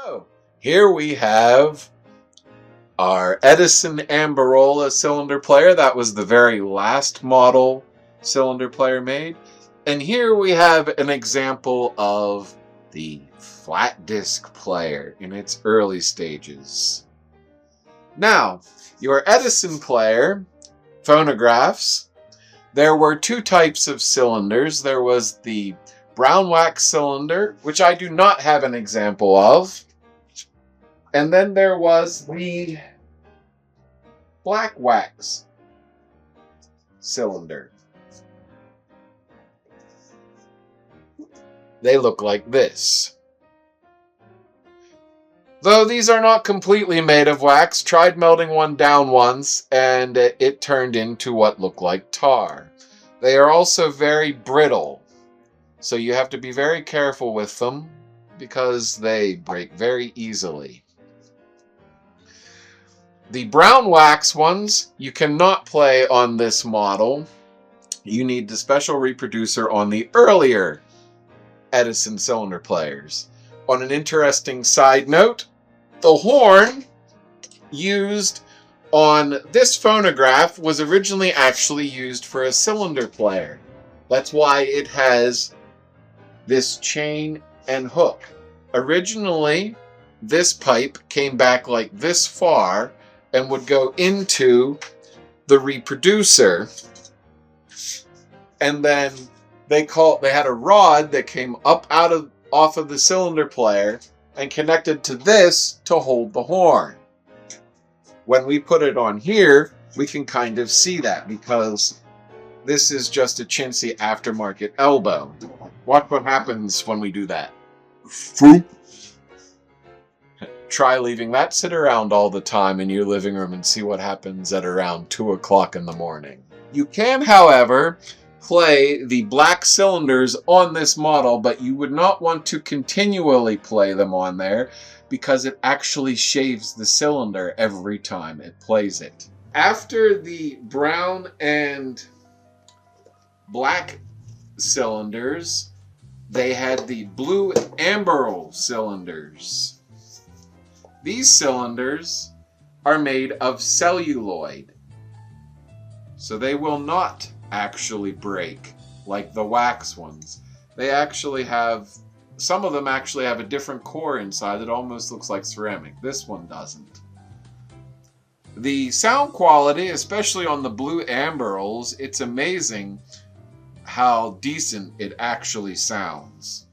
So here we have our Edison Amberola cylinder player. That was the very last model cylinder player made. And here we have an example of the flat disc player in its early stages. Now, your Edison player phonographs, there were two types of cylinders. There was the brown wax cylinder, which I do not have an example of. And then there was the black wax cylinder. They look like this. Though these are not completely made of wax, tried melting one down once and it turned into what looked like tar. They are also very brittle, so you have to be very careful with them because they break very easily. The brown wax ones you cannot play on this model. You need the special reproducer on the earlier Edison cylinder players. On an interesting side note, the horn used on this phonograph was originally actually used for a cylinder player. That's why it has this chain and hook. Originally, this pipe came back like this far and would go into the reproducer, and then they had a rod that came up off of the cylinder player and connected to this to hold the horn. When we put it on here, we can kind of see that because this is just a chintzy aftermarket elbow. Watch what happens when we do that. Try leaving that sit around all the time in your living room and see what happens at around 2 o'clock in the morning. You can, however, play the black cylinders on this model, but you would not want to continually play them on there because it actually shaves the cylinder every time it plays it. After the brown and black cylinders, they had the blue Amberola cylinders. These cylinders are made of celluloid, so they will not actually break like the wax ones. They actually have, some of them actually have a different core inside that almost looks like ceramic. This one doesn't. The sound quality, especially on the blue Amberols, it's amazing how decent it actually sounds.